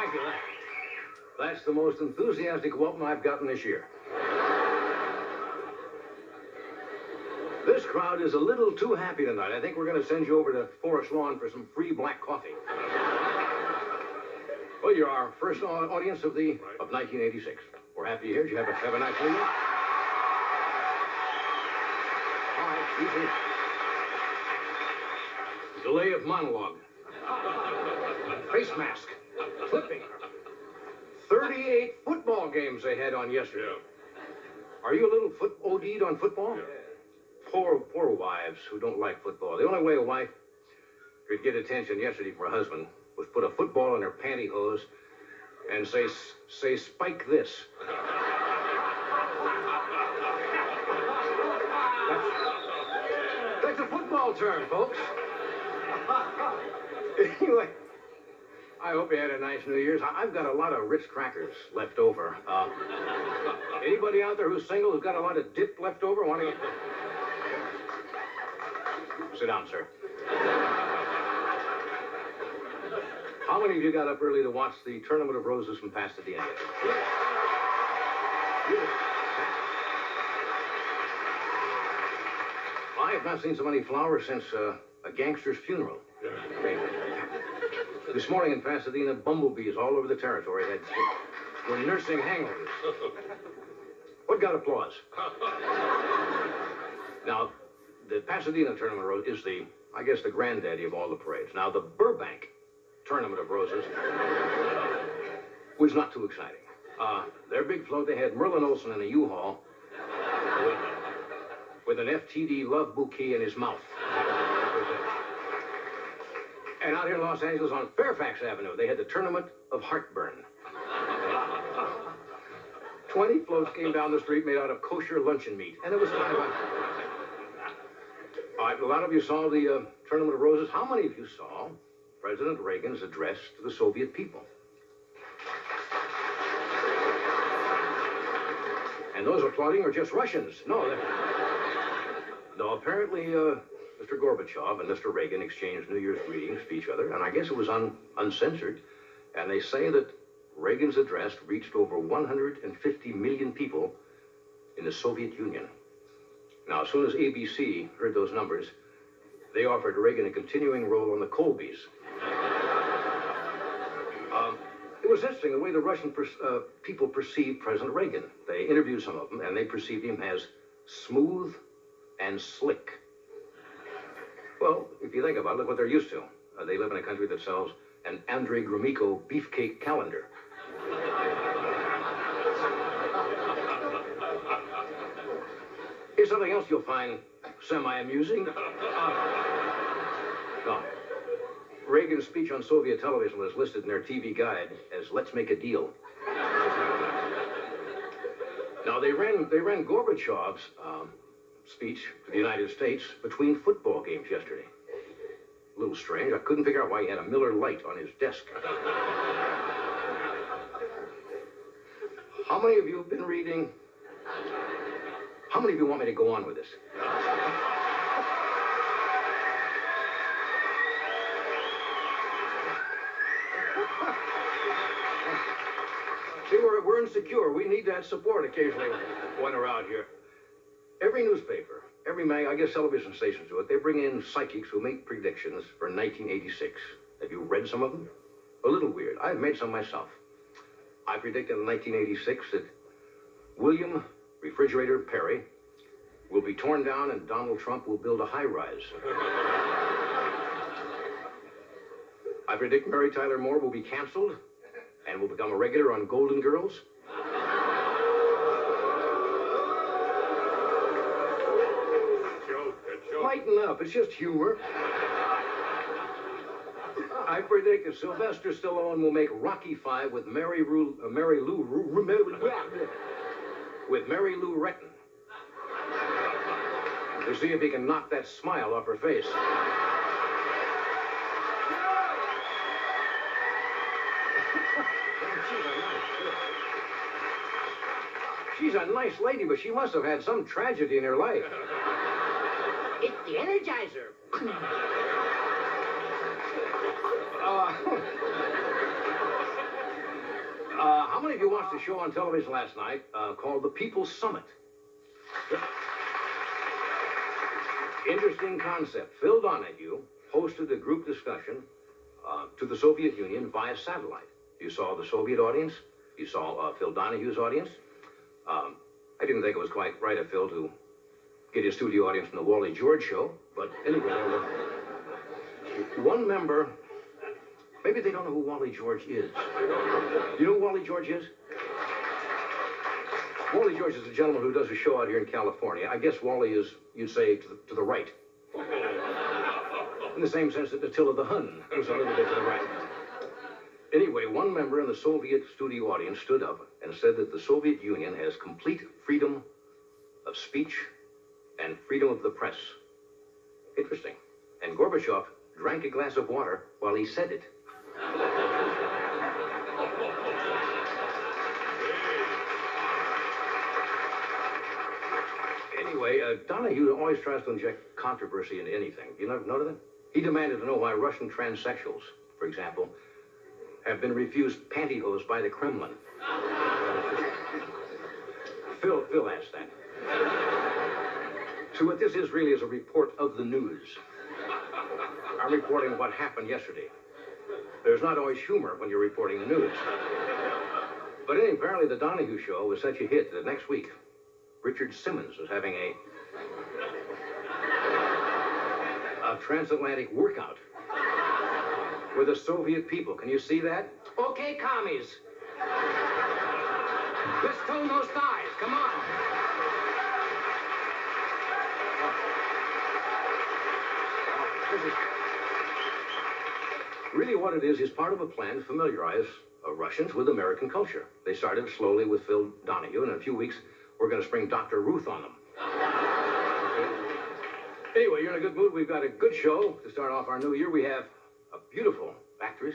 thank you. That's the most enthusiastic welcome I've gotten this year. This crowd is a little too happy tonight. I think we're going to send you over to Forest Lawn for some free black coffee. Well, you're our first audience of 1986. We're happy you're here. Did you have a nice New Year? All right, easy. Delay of monologue. Face mask. Clipping. 38 football games they had on yesterday. Yeah. Are you a little OD'd on football? Yeah. Poor wives who don't like football. The only way a wife could get attention yesterday from her husband was put a football in her pantyhose and say, spike this. That's a football term, folks. Anyway, I hope you had a nice New Year's. I've got a lot of Ritz crackers left over. Anybody out there who's single who's got a lot of dip left over? Want to get... Sit down, sir. How many of you got up early to watch the Tournament of Roses from Pasadena? I have not seen so many flowers since a gangster's funeral. This morning in Pasadena, bumblebees all over the territory were nursing hangovers. What got applause? Now, the Pasadena Tournament of Roses is I guess, the granddaddy of all the parades. Now, the Burbank Tournament of Roses was not too exciting. Their big float, they had Merlin Olsen in a U-Haul with an FTD love bouquet in his mouth. And out here in Los Angeles on Fairfax Avenue, they had the Tournament of Heartburn. 20 floats came down the street made out of kosher luncheon meat, and it was kind of a... All right, a lot of you saw the Tournament of Roses. How many of you saw President Reagan's address to the Soviet people? And those applauding are just Russians. No, apparently Mr. Gorbachev and Mr. Reagan exchanged New Year's greetings to each other, and I guess it was uncensored. And they say that Reagan's address reached over 150 million people in the Soviet Union. Now, as soon as ABC heard those numbers, they offered Reagan a continuing role on the Colbys. It was interesting the way the Russian people perceived President Reagan. They interviewed some of them, and they perceived him as smooth and slick. Well, if you think about it, look what they're used to. They live in a country that sells an Andrei Gromyko beefcake calendar. Here's something else you'll find semi-amusing. No. Reagan's speech on Soviet television was listed in their TV guide as "Let's make a deal." Now, they ran Gorbachev's speech to the United States between football games yesterday. A little strange. I couldn't figure out why he had a Miller Lite on his desk. How many of you have been reading? How many of you want me to go on with this? See, we're insecure. We need that support occasionally when we're out here. Every newspaper, I guess television stations do it, they bring in psychics who make predictions for 1986. Have you read some of them? A little weird. I've made some myself. I predicted in 1986 that William Refrigerator Perry will be torn down and Donald Trump will build a high-rise. I predict Mary Tyler Moore will be canceled and will become a regular on Golden Girls. Lighten up, it's just humor. I predict that Sylvester Stallone will make Rocky V with Mary Lou Retton to see if he can knock that smile off her face. She's a nice lady, but she must have had some tragedy in her life. It's the Energizer. many of you watched a show on television last night called The People's Summit? Interesting concept. Phil Donahue hosted a group discussion to the Soviet Union via satellite. You saw the Soviet audience. You saw Phil Donahue's audience. I didn't think it was quite right of Phil to get his studio audience from the Wally George show, but anyway, one member, maybe they don't know who Wally George is. You know who Wally George is? Wally George is a gentleman who does a show out here in California. I guess Wally is, you'd say, to the right. In the same sense that Attila the Hun was a little bit to the right. Anyway, one member in the Soviet studio audience stood up and said that the Soviet Union has complete freedom of speech and freedom of the press. Interesting. And Gorbachev drank a glass of water while he said it. Anyway, Donahue always tries to inject controversy into anything. You never notice that? He demanded to know why Russian transsexuals, for example, have been refused pantyhose by the Kremlin. Phil asked that. So what this is really is a report of the news. I'm reporting what happened yesterday. There's not always humor when you're reporting the news. But anyway, apparently the Donahue show was such a hit that next week, Richard Simmons is having a transatlantic workout with the Soviet people. Can you see that? Okay, commies. Let's tone those thighs. Come on. Really what it is part of a plan to familiarize Russians with American culture. They started slowly with Phil Donahue, and in a few weeks, we're going to spring Dr. Ruth on them. Anyway, you're in a good mood. We've got a good show to start off our new year. We have a beautiful actress,